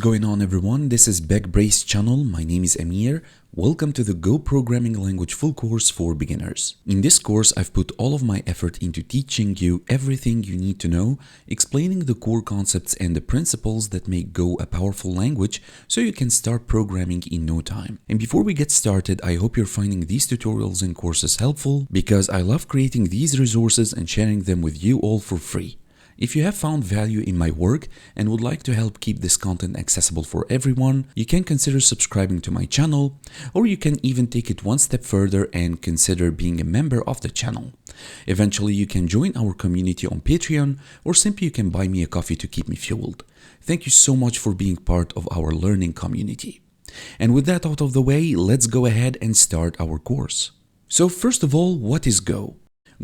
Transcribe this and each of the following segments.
going on, everyone? This is Bekhit's channel. My name is Amir. Welcome to the Go programming language full course for beginners. In this course, I've put all of my effort into teaching you everything you need to know, explaining the core concepts and the principles that make Go a powerful language so you can start programming in no time. And before we get started, I hope you're finding these tutorials and courses helpful because I love creating these resources and sharing them with you all for free. If you have found value in my work and would like to help keep this content accessible for everyone, you can consider subscribing to my channel, or you can even take it one step further and consider being a member of the channel. Eventually, you can join our community on Patreon, or simply you can buy me a coffee to keep me fueled. Thank you so much for being part of our learning community. And with that out of the way, let's go ahead and start our course. So first of all, what is Go?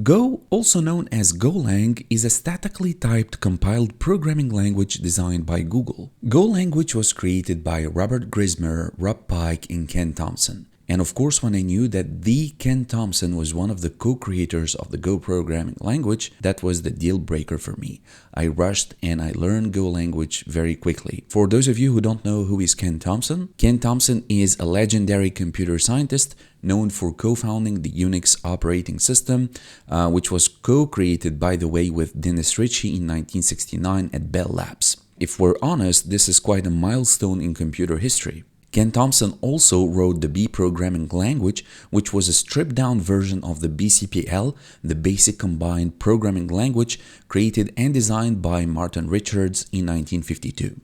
Go, also known as Golang, is a statically typed compiled programming language designed by Google. Go language was created by Robert Grismer, Rob Pike, and Ken Thompson. And of course, when I knew that the Ken Thompson was one of the co-creators of the Go programming language, that was the deal breaker for me. I rushed and I learned Go language very quickly. For those of you who don't know who is Ken Thompson is a legendary computer scientist known for co-founding the Unix operating system, which was co-created, by the way, with Dennis Ritchie in 1969 at Bell Labs. If we're honest, this is quite a milestone in computer history. Ken Thompson also wrote the B programming language, which was a stripped-down version of the BCPL, the Basic Combined Programming Language, created and designed by Martin Richards in 1952.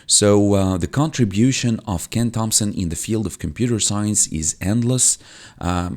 So the contribution of Ken Thompson in the field of computer science is endless.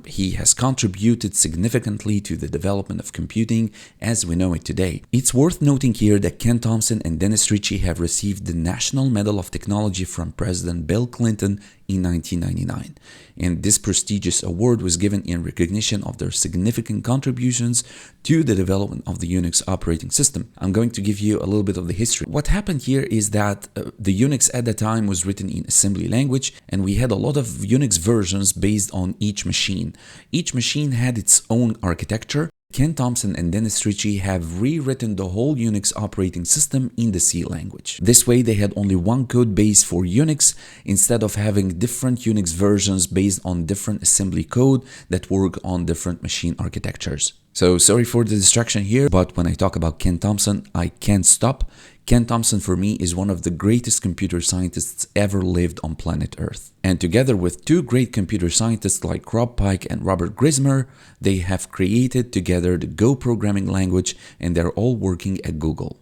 He has contributed significantly to the development of computing as we know it today. It's worth noting here that Ken Thompson and Dennis Ritchie have received the National Medal of Technology from President Bill Clinton in 1999. And this prestigious award was given in recognition of their significant contributions to the development of the Unix operating system. I'm going to give you a little bit of the history. What happened here is that the Unix at the time was written in assembly language, and we had a lot of Unix versions based on each machine. Each machine had its own architecture. Ken Thompson and Dennis Ritchie have rewritten the whole Unix operating system in the C language. This way, they had only one code base for Unix instead of having different Unix versions based on different assembly code that work on different machine architectures. So sorry for the distraction here, but when I talk about Ken Thompson, I can't stop. Ken Thompson for me is one of the greatest computer scientists ever lived on planet Earth. And together with two great computer scientists like Rob Pike and Robert Grismer, they have created together the Go programming language, and they're all working at Google.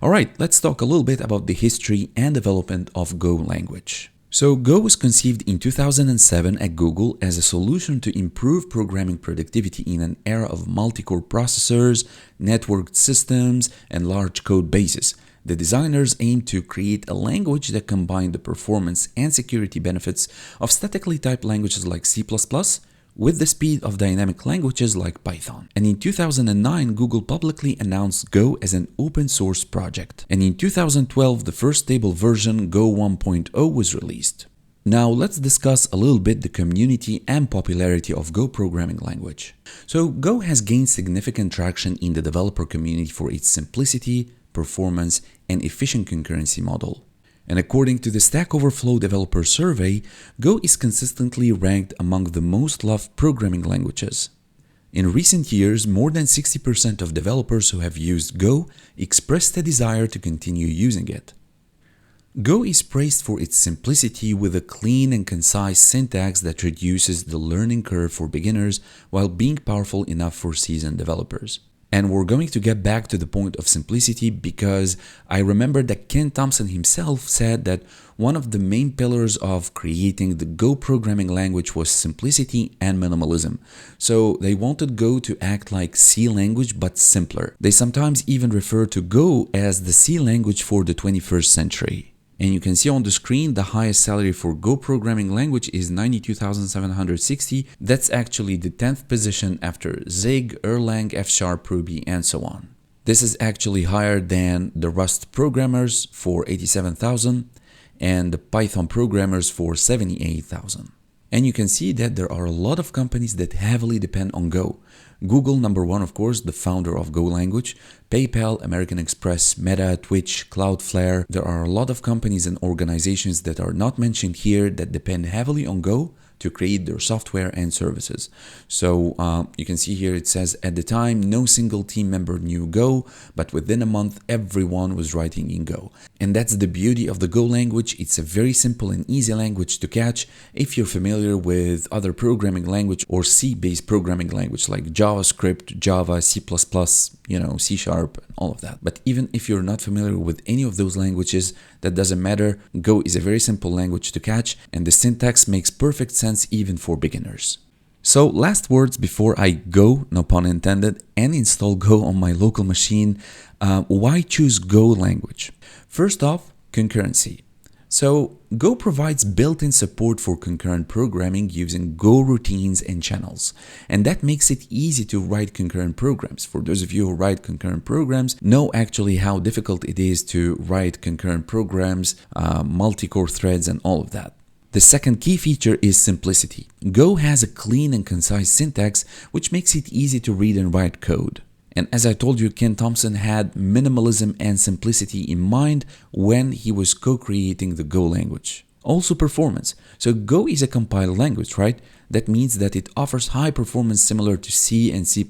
Alright, let's talk a little bit about the history and development of Go language. So Go was conceived in 2007 at Google as a solution to improve programming productivity in an era of multi-core processors, networked systems, and large code bases. The designers aimed to create a language that combined the performance and security benefits of statically typed languages like C++ with the speed of dynamic languages like Python. And in 2009, Google publicly announced Go as an open source project. And in 2012, the first stable version, Go 1.0, was released. Now let's discuss a little bit the community and popularity of Go programming language. So Go has gained significant traction in the developer community for its simplicity, performance, and efficient concurrency model. And according to the Stack Overflow developer survey, Go is consistently ranked among the most loved programming languages. In recent years, more than 60% of developers who have used Go expressed a desire to continue using it. Go is praised for its simplicity with a clean and concise syntax that reduces the learning curve for beginners while being powerful enough for seasoned developers. And we're going to get back to the point of simplicity because I remember that Ken Thompson himself said that one of the main pillars of creating the Go programming language was simplicity and minimalism. So they wanted Go to act like C language but simpler. They sometimes even refer to Go as the C language for the 21st century. And you can see on the screen the highest salary for Go programming language is $92,760. That's actually the 10th position after Zig, Erlang, F#, Ruby, and so on. This is actually higher than the Rust programmers for $87,000 and the Python programmers for $78,000. And you can see that there are a lot of companies that heavily depend on Go. Google, number one, of course, the founder of Go language. PayPal, American Express, Meta, Twitch, Cloudflare. There are a lot of companies and organizations that are not mentioned here that depend heavily on Go to create their software and services. So you can see here it says at the time no single team member knew Go, but within a month everyone was writing in Go. And that's the beauty of the Go language. It's a very simple and easy language to catch if you're familiar with other programming language or C-based programming language like JavaScript, Java, C++, C Sharp, and all of that. But even if you're not familiar with any of those languages, that doesn't matter. Go is a very simple language to catch, and the syntax makes perfect sense even for beginners. So last words before I go, no pun intended, and install Go on my local machine. Why choose Go language? First off, concurrency. So Go provides built-in support for concurrent programming using Go routines and channels. And that makes it easy to write concurrent programs. For those of you who write concurrent programs, know actually how difficult it is to write concurrent programs, multi-core threads, and all of that. The second key feature is simplicity. Go has a clean and concise syntax, which makes it easy to read and write code. And as I told you, Ken Thompson had minimalism and simplicity in mind when he was co-creating the Go language. Also performance. So Go is a compiled language, right? That means that it offers high performance similar to C and C++.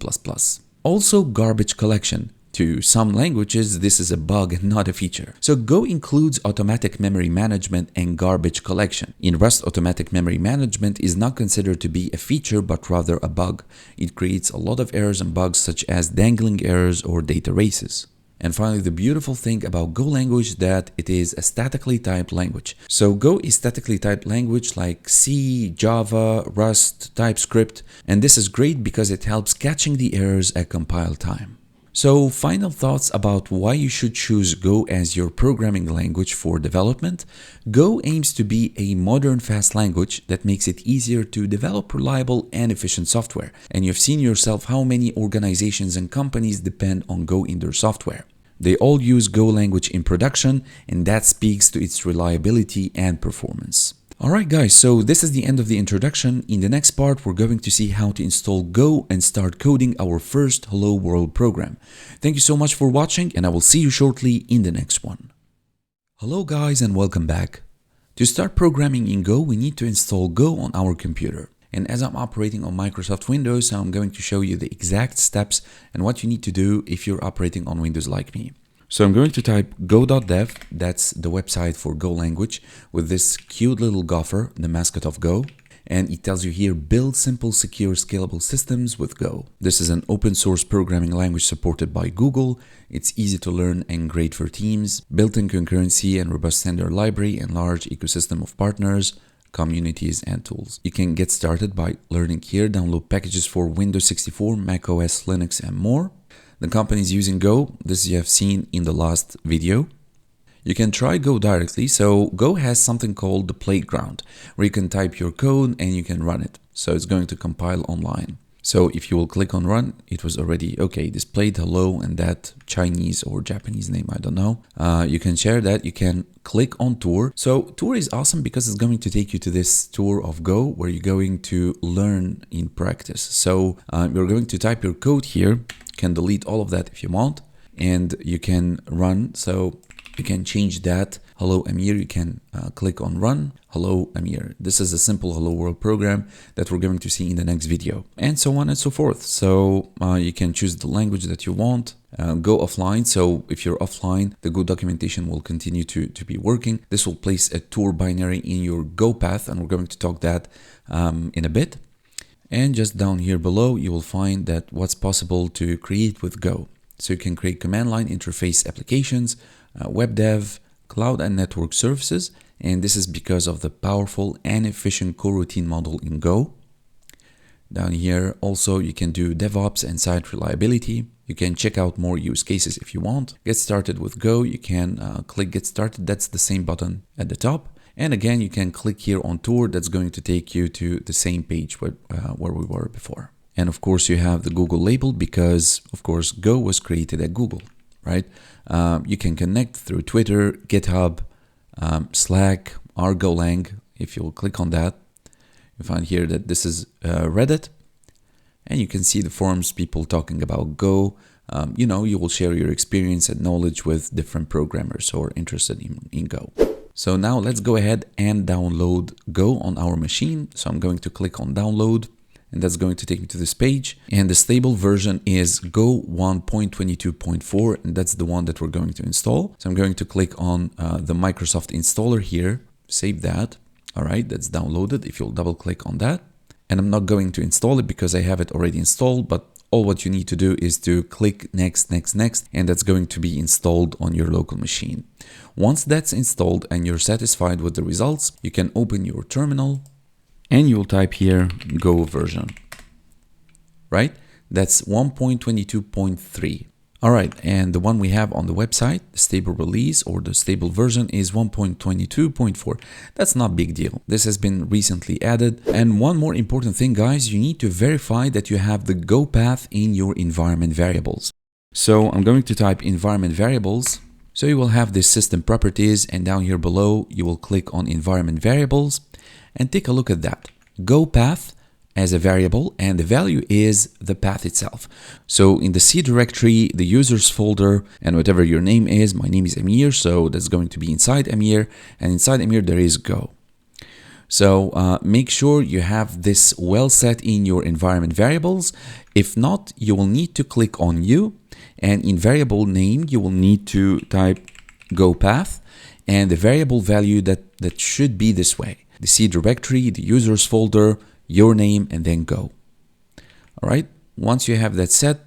Also garbage collection. To some languages, this is a bug and not a feature. So Go includes automatic memory management and garbage collection. In Rust, automatic memory management is not considered to be a feature but rather a bug. It creates a lot of errors and bugs such as dangling errors or data races. And finally, the beautiful thing about Go language that it is a statically typed language. So Go is statically typed language like C, Java, Rust, TypeScript, and this is great because it helps catching the errors at compile time. So final thoughts about why you should choose Go as your programming language for development. Go aims to be a modern fast language that makes it easier to develop reliable and efficient software. And you've seen yourself how many organizations and companies depend on Go in their software. They all use Go language in production, and that speaks to its reliability and performance. Alright guys, so this is the end of the introduction. In the next part, we're going to see how to install Go and start coding our first Hello World program. Thank you so much for watching, and I will see you shortly in the next one. Hello guys and welcome back. To start programming in Go, we need to install Go on our computer. And as I'm operating on Microsoft Windows, I'm going to show you the exact steps and what you need to do if you're operating on Windows like me. So I'm going to type go.dev, that's the website for Go language, with this cute little gopher, the mascot of Go. And it tells you here, build simple, secure, scalable systems with Go. This is an open source programming language supported by Google. It's easy to learn and great for teams, built-in concurrency and robust standard library and large ecosystem of partners, communities, and tools. You can get started by learning here, download packages for Windows 64, macOS, Linux, and more. The company is using Go, this you have seen in the last video. You can try Go directly, so Go has something called the playground, where you can type your code and you can run it. So it's going to compile online. So if you will click on run, it was already, okay, displayed hello and that Chinese or Japanese name, I don't know. You can share that, you can click on tour. So tour is awesome because it's going to take you to this tour of Go where you're going to learn in practice. So you're going to type your code here, you can delete all of that if you want, and you can run. So you can change that. Hello Amir, you can click on run. Hello Amir. This is a simple Hello World program that we're going to see in the next video, and so on and so forth. So you can choose the language that you want. Go offline. So if you're offline, the Go documentation will continue to be working. This will place a tour binary in your Go path, and we're going to talk that in a bit. And just down here below, you will find that what's possible to create with Go. So you can create command line interface applications, web dev, cloud and network services, and this is because of the powerful and efficient coroutine model in Go. Down here also you can do DevOps and site reliability. You can check out more use cases if you want. Get started with Go, you can click get started, that's the same button at the top. And again, you can click here on tour, that's going to take you to the same page where we were before. And of course you have the Google label because of course Go was created at Google, right? You can connect through Twitter, GitHub, Slack, or Golang. If you'll click on that, you find here that this is Reddit. And you can see the forums, people talking about Go. You know, you will share your experience and knowledge with different programmers who are interested in Go. So now let's go ahead and download Go on our machine. So I'm going to click on download, and that's going to take me to this page. And the stable version is Go 1.22.4, and that's the one that we're going to install. So I'm going to click on the Microsoft installer here, save that. All right, that's downloaded. If you'll double click on that, and I'm not going to install it because I have it already installed, but all what you need to do is to click next, next, next, and that's going to be installed on your local machine. Once that's installed and you're satisfied with the results, you can open your terminal and you'll type here Go version, right? That's 1.22.3. All right, and the one we have on the website, the stable release or the stable version is 1.22.4. That's not a big deal. This has been recently added. And one more important thing, guys, you need to verify that you have the Go path in your environment variables. So I'm going to type environment variables. So you will have this system properties, and down here below, you will click on environment variables and take a look at that. Go path as a variable, and the value is the path itself. So in the C directory, the users folder, and whatever your name is, my name is Amir, so that's going to be inside Amir, and inside Amir there is Go. So make sure you have this well set in your environment variables. If not, you will need to click on you, and in variable name you will need to type Go path, and the variable value that should be this way: the C directory, the users folder, your name, and then Go. All right, once you have that set,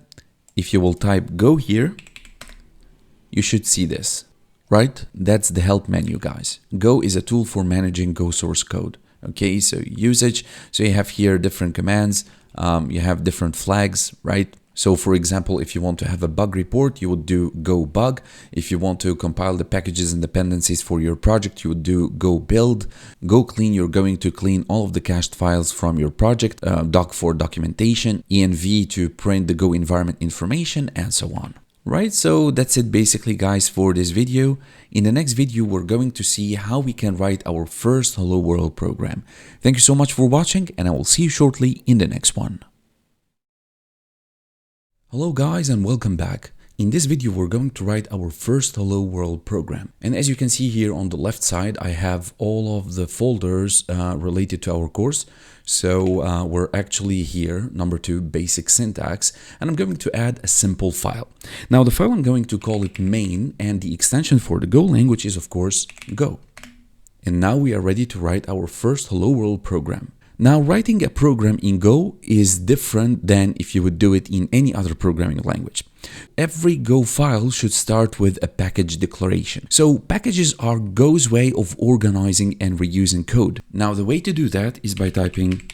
if you will type Go here, you should see this, right? That's the help menu, guys. Go is a tool for managing Go source code. Okay, so usage, so you have here different commands, you have different flags, right? So for example, if you want to have a bug report, you would do Go bug. If you want to compile the packages and dependencies for your project, you would do Go build. Go clean, you're going to clean all of the cached files from your project, doc for documentation, env to print the Go environment information, and so on. Right, so that's it basically, guys, for this video. In the next video, we're going to see how we can write our first Hello World program. Thank you so much for watching, and I will see you shortly in the next one. Hello guys, and welcome back. In this video, we're going to write our first Hello World program. And as you can see here on the left side, I have all of the folders related to our course. So we're actually here, number 2, basic syntax, and I'm going to add a simple file. Now the file, I'm going to call it main, and the extension for the Go language is of course Go. And now we are ready to write our first Hello World program. Now, writing a program in Go is different than if you would do it in any other programming language. Every Go file should start with a package declaration. So packages are Go's way of organizing and reusing code. Now, the way to do that is by typing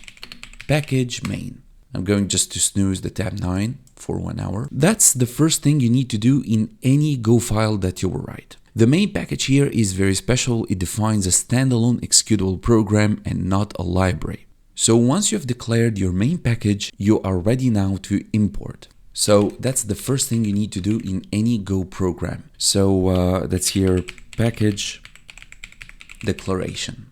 package main. I'm going just to snooze the tab 9 for 1 hour. That's the first thing you need to do in any Go file that you will write. The main package here is very special. It defines a standalone executable program and not a library. So once you have declared your main package, you are ready now to import. So that's the first thing you need to do in any Go program. So that's here package declaration,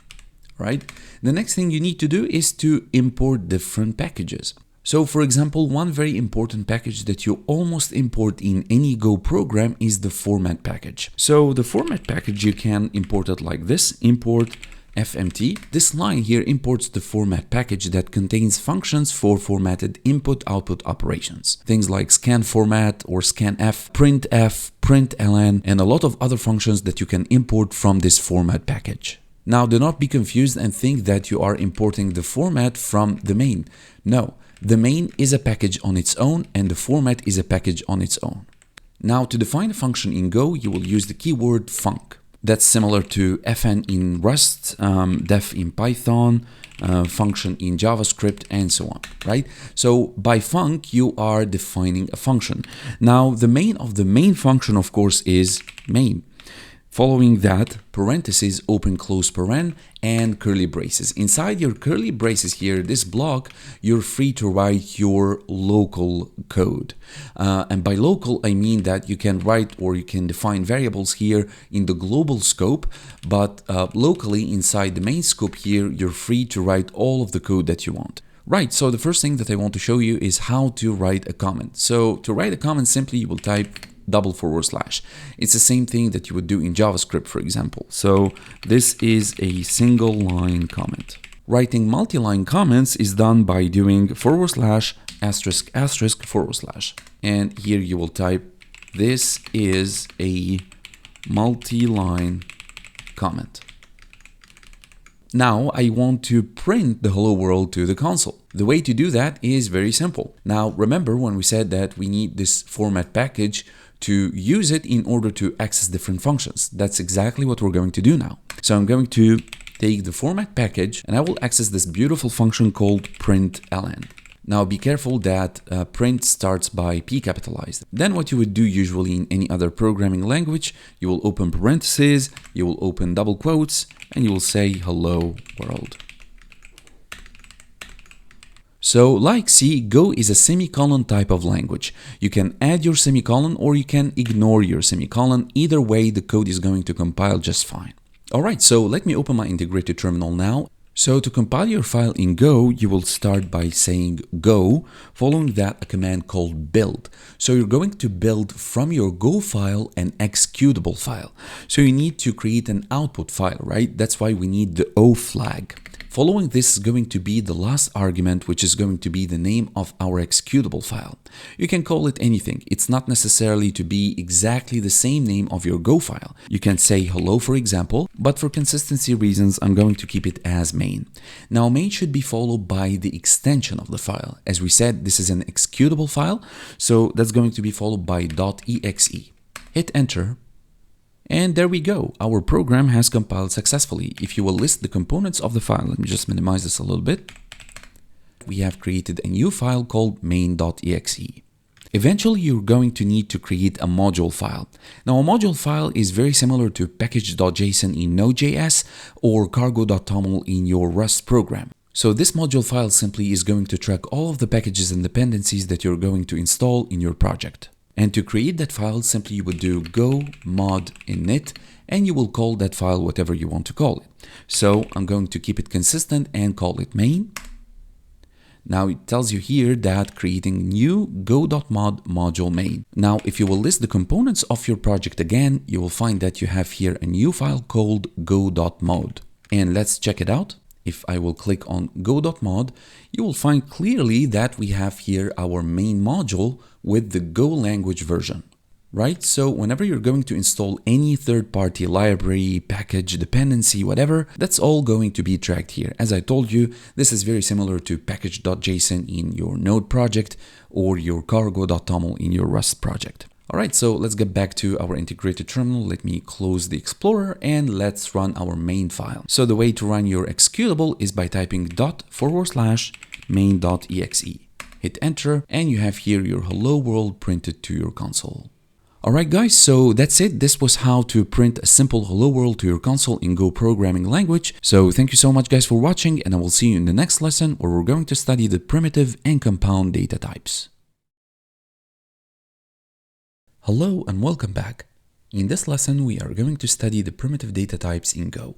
right? The next thing you need to do is to import different packages. So for example, one very important package that you almost import in any Go program is the format package. So the format package, you can import it like this: import FMT. This line here imports the format package that contains functions for formatted input-output operations. Things like scan format or scanf, printf, println, and a lot of other functions that you can import from this format package. Now, do not be confused and think that you are importing the format from the main. No, the main is a package on its own and the format is a package on its own. Now, to define a function in Go, you will use the keyword func. That's similar to fn in Rust, def in Python, function in JavaScript, and so on, right? So by func, you are defining a function. Now, the main of the main function, of course, is main. Following that, parentheses, open close paren, and curly braces. Inside your curly braces here, this block, you're free to write your local code. And by local, I mean that you can write or you can define variables here in the global scope, but locally inside the main scope here, you're free to write all of the code that you want. Right, so the first thing that I want to show you is how to write a comment. So to write a comment, simply you will type /. It's the same thing that you would do in JavaScript, for example. So this is a single line comment. Writing multi-line comments is done by doing /***. And here you will type, this is a multi-line comment. Now I want to print the hello world to the console. The way to do that is very simple. Now remember when we said that we need this format package to use it in order to access different functions. That's exactly what we're going to do now. So I'm going to take the format package and I will access this beautiful function called println. Now be careful that print starts by P capitalized. Then what you would do usually in any other programming language, you will open parentheses, you will open double quotes, and you will say hello world. So like C, Go is a semicolon type of language. You can add your semicolon or you can ignore your semicolon. Either way, the code is going to compile just fine. Alright, so let me open my integrated terminal now. So to compile your file in Go, you will start by saying Go, following that a command called build. So you're going to build from your Go file an executable file. So you need to create an output file, right? That's why we need the O flag. Following this is going to be the last argument, which is going to be the name of our executable file. You can call it anything. It's not necessarily to be exactly the same name of your Go file. You can say hello, for example, but for consistency reasons, I'm going to keep it as main. Now, main should be followed by the extension of the file. As we said, this is an executable file, so that's going to be followed by .exe. Hit enter. And there we go, our program has compiled successfully. If you will list the components of the file, let me just minimize this a little bit. We have created a new file called main.exe. Eventually, you're going to need to create a module file. Now, a module file is very similar to package.json in Node.js or cargo.toml in your Rust program. So this module file simply is going to track all of the packages and dependencies that you're going to install in your project. And to create that file, simply you would do go mod init, and you will call that file whatever you want to call it. So I'm going to keep it consistent and call it main. Now it tells you here that creating new go.mod module main. Now, if you will list the components of your project again, you will find that you have here a new file called go.mod. And let's check it out. If I will click on go.mod, you will find clearly that we have here our main module with the Go language version, right? So whenever you're going to install any third-party library, package, dependency, whatever, that's all going to be tracked here. As I told you, this is very similar to package.json in your Node project or your cargo.toml in your Rust project. All right, so let's get back to our integrated terminal. Let me close the Explorer and let's run our main file. So the way to run your executable is by typing ./main.exe. Hit enter and you have here your hello world printed to your console. All right, guys, so that's it. This was how to print a simple hello world to your console in Go programming language. So thank you so much, guys, for watching, and I will see you in the next lesson where we're going to study the primitive and compound data types. Hello and welcome back. In this lesson, we are going to study the primitive data types in Go.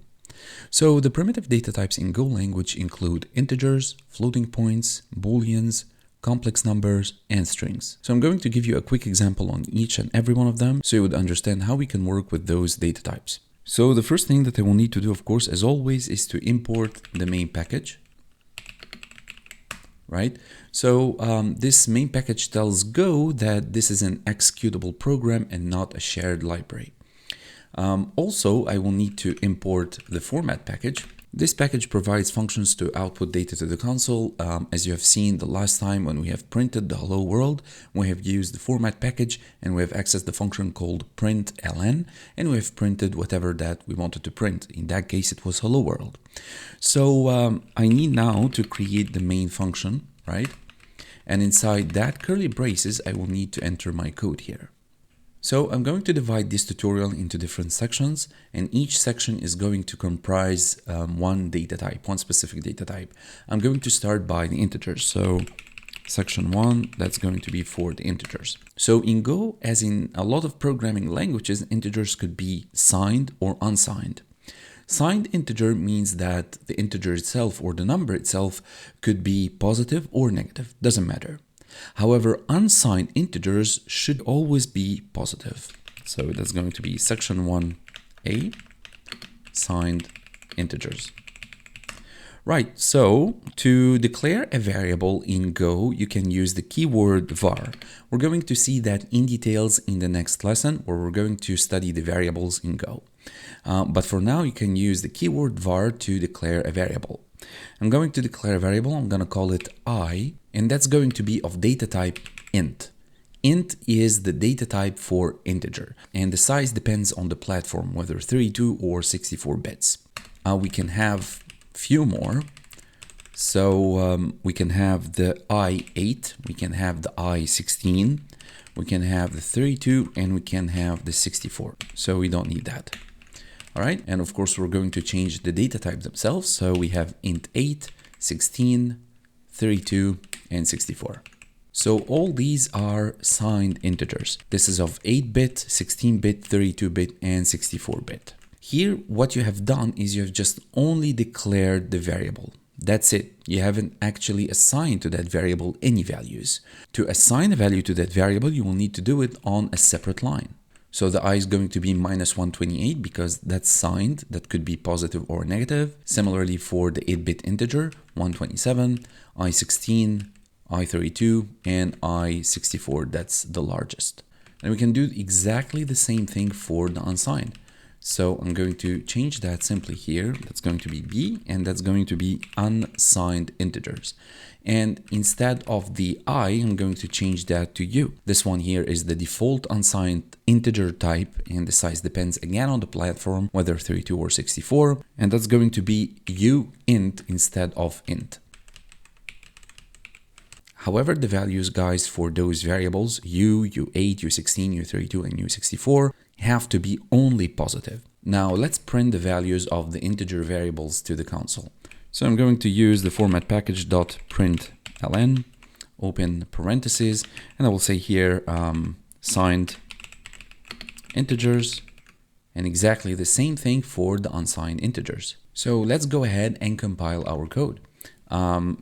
So the primitive data types in Go language include integers, floating points, booleans, complex numbers, and strings. So I'm going to give you a quick example on each and every one of them so you would understand how we can work with those data types. So the first thing that I will need to do, of course, as always, is to import the main package. Right? So this main package tells Go that this is an executable program and not a shared library. Also, I will need to import the format package. This package provides functions to output data to the console. As you have seen the last time when we have printed the hello world, we have used the format package and we have accessed the function called println, and we have printed whatever that we wanted to print. In that case, it was hello world. So I need now to create the main function, right? And inside that curly braces, I will need to enter my code here. So I'm going to divide this tutorial into different sections, and each section is going to comprise one data type, one specific data type. I'm going to start by the integers. So section 1, that's going to be for the integers. So in Go, as in a lot of programming languages, integers could be signed or unsigned. Signed integer means that the integer itself or the number itself could be positive or negative, doesn't matter. However, unsigned integers should always be positive. So that's going to be section 1a, signed integers. Right, so to declare a variable in Go, you can use the keyword var. We're going to see that in details in the next lesson, where we're going to study the variables in Go. But for now, you can use the keyword var to declare a variable. I'm going to declare a variable, I'm going to call it I, and that's going to be of data type int. Int is the data type for integer, and the size depends on the platform, whether 32 or 64 bits. We can have few more. So we can have the I8, we can have the I16, we can have the 32, and we can have the 64. So we don't need that. All right, and of course we're going to change the data types themselves. So we have int 8, 16, 32, and 64. So all these are signed integers. This is of 8-bit, 16-bit, 32-bit, and 64-bit. Here, what you have done is you have just only declared the variable. That's it. You haven't actually assigned to that variable any values. To assign a value to that variable, you will need to do it on a separate line. So the I is going to be minus 128 because that's signed. That could be positive or negative. Similarly for the 8-bit integer, 127, I16, I32, and I64. That's the largest. And we can do exactly the same thing for the unsigned. So I'm going to change that simply here. That's going to be B, and that's going to be unsigned integers. And instead of the I, I'm going to change that to U. This one here is the default unsigned integer type, and the size depends again on the platform, whether 32 or 64. And that's going to be U int instead of int. However, the values, guys, for those variables, U, U8, U16, U32, and U64, have to be only positive. Now let's print the values of the integer variables to the console. So I'm going to use the format package .println, open parentheses, and I will say here signed integers, and exactly the same thing for the unsigned integers. So let's go ahead and compile our code.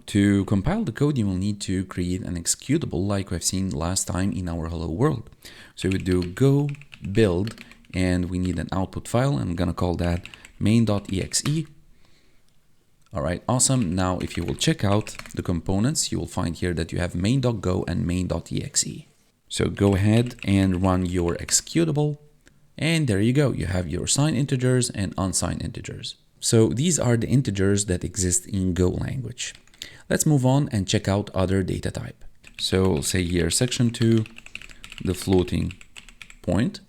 To compile the code, you will need to create an executable like we've seen last time in our hello world. So we do go build, and we need an output file. I'm gonna call that main.exe. All right, awesome. Now, if you will check out the components, you will find here that you have main.go and main.exe. So go ahead and run your executable, and there you go. You have your signed integers and unsigned integers. So these are the integers that exist in Go language. Let's move on and check out other data type. So we'll say here section 2, the floating point.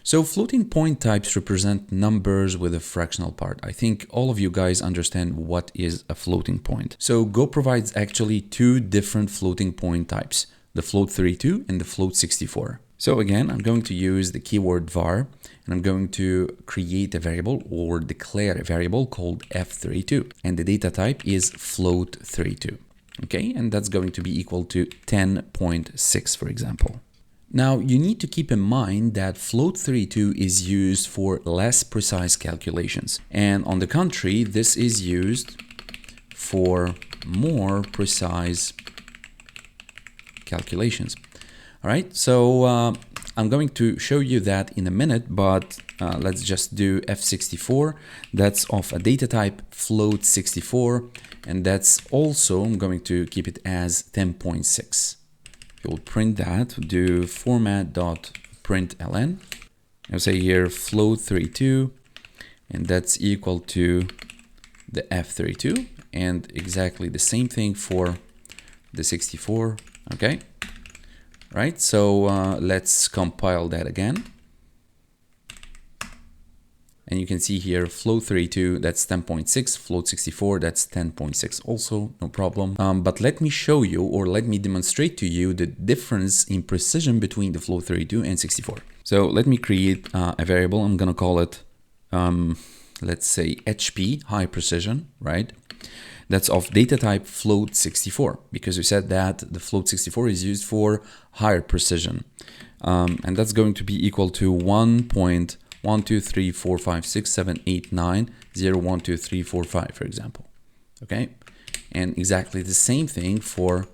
So floating point types represent numbers with a fractional part. I think all of you guys understand what is a floating point. So Go provides actually two different floating point types, the float 32 and the float 64. So again, I'm going to use the keyword var, and I'm going to create a variable or declare a variable called f32, and the data type is float 32. Okay, and that's going to be equal to 10.6, for example. Now, you need to keep in mind that float 32 is used for less precise calculations. And on the contrary, this is used for more precise calculations. All right, so I'm going to show you that in a minute, but let's just do F64. That's of a data type float 64, and that's also, I'm going to keep it as 10.6. You'll print that, do format.println. I'll say here float 32, and that's equal to the F32, and exactly the same thing for the 64. Okay, right, so let's compile that again. And you can see here float 32, that's 10.6, float 64, that's 10.6 also, no problem. But let me show you, or let me demonstrate to you, the difference in precision between the float 32 and 64. So let me create a variable. I'm gonna call it, let's say HP, high precision, right? That's of data type float 64, because we said that the float 64 is used for higher precision. And that's going to be equal to 1.1 1, 2, 3, 4, 5, 6, 7, 8, 9, 0, 1, 2, 3, 4, 5, for example. Okay, and exactly the same thing for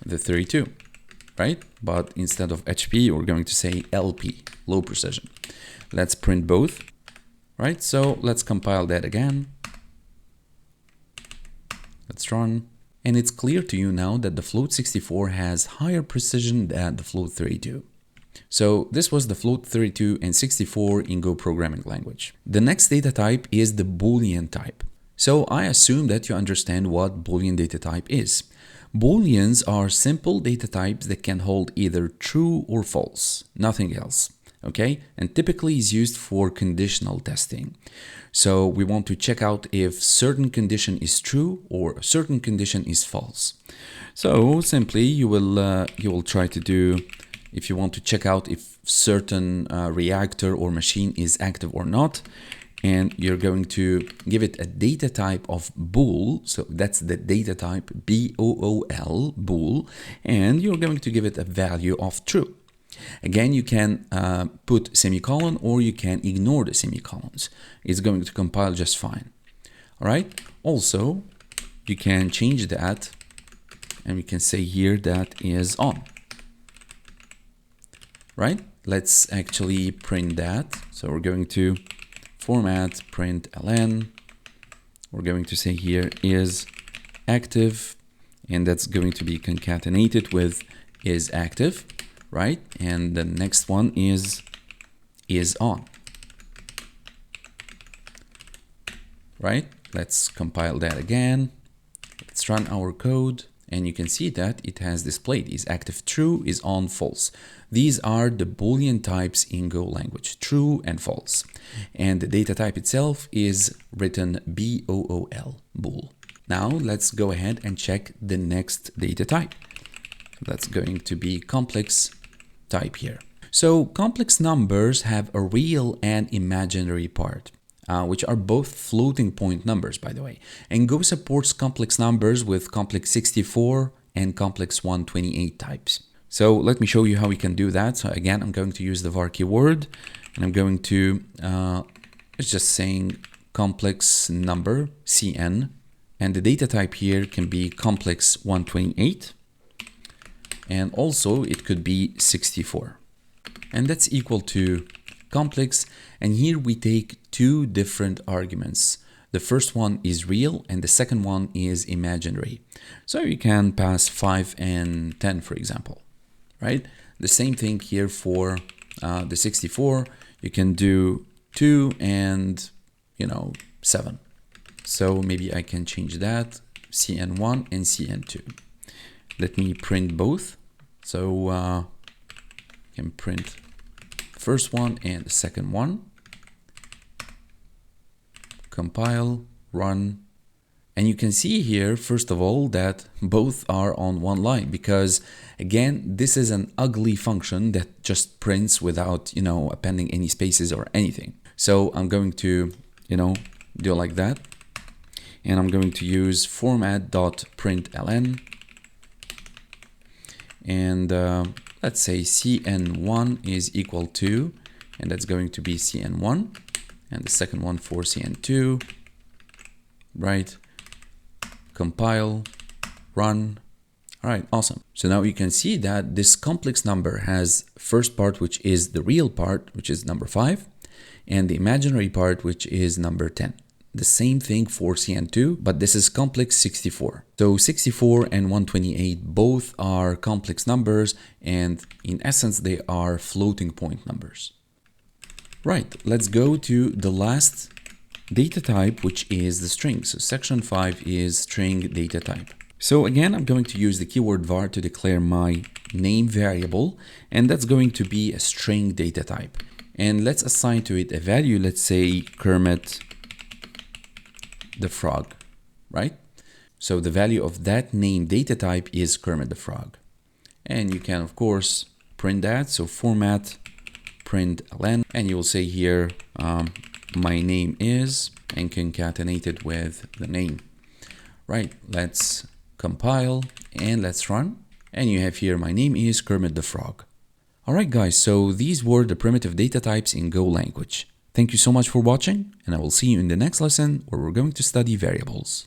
the 32, right? But instead of HP, we're going to say LP, low precision. Let's print both, right? So let's compile that again. Let's run. And it's clear to you now that the float 64 has higher precision than the float 32. So this was the float 32 and 64 in Go programming language. The next data type is the Boolean type. So I assume that you understand what Boolean data type is. Booleans are simple data types that can hold either true or false, nothing else. Okay, and typically is used for conditional testing. So we want to check out if certain condition is true or a certain condition is false. So simply you will try to do, if you want to check out if certain reactor or machine is active or not, and you're going to give it a data type of bool. So that's the data type B-O-O-L, bool, and you're going to give it a value of true. Again, you can put semicolon or you can ignore the semicolons. It's going to compile just fine. All right. Also, you can change that and we can say here that is on. Right. Let's actually print that. So we're going to format print ln. We're going to say here is active, and that's going to be concatenated with is active. Right, and the next one is on. Right, let's compile that again. Let's run our code, and you can see that it has displayed is active true, is on false. These are the Boolean types in Go language, true and false. And the data type itself is written B-O-O-L, bool. Now let's go ahead and check the next data type. That's going to be complex type here. So complex numbers have a real and imaginary part, which are both floating point numbers, by the way. And Go supports complex numbers with complex 64 and complex 128 types. So let me show you how we can do that. So again, I'm going to use the var keyword, and I'm going to, it's just saying complex number, CN, and the data type here can be complex 128. And also it could be 64, and that's equal to complex. And here we take two different arguments. The first one is real and the second one is imaginary. So you can pass 5 and 10, for example, right? The same thing here for the 64. You can do 2 and 7. So maybe I can change that, CN1 and CN2. Let me print both. So I can print the first one and the second one. Compile, run. And you can see here, first of all, that both are on one line because, again, this is an ugly function that just prints without, appending any spaces or anything. So I'm going to, do like that. And I'm going to use format.println. And let's say cn1 is equal to, and that's going to be cn1, and the second one for cn2, right? Compile, run. All right, awesome. So now you can see that this complex number has first part, which is the real part, which is number 5, and the imaginary part, which is number 10. The same thing for CN2, but this is complex 64. So 64 and 128 both are complex numbers, and in essence they are floating point numbers. Right, let's go to the last data type, which is the string. So section 5 is string data type. So again, I'm going to use the keyword var to declare my name variable, and that's going to be a string data type. And let's assign to it a value, let's say Kermit the frog, right? So the value of that name data type is Kermit the frog. And you can, of course, print that. So format println, and you will say here, my name is, and concatenate it with the name. Right, let's compile and let's run. And you have here, my name is Kermit the frog. Alright guys, so these were the primitive data types in Go language. Thank you so much for watching, and I will see you in the next lesson where we're going to study variables.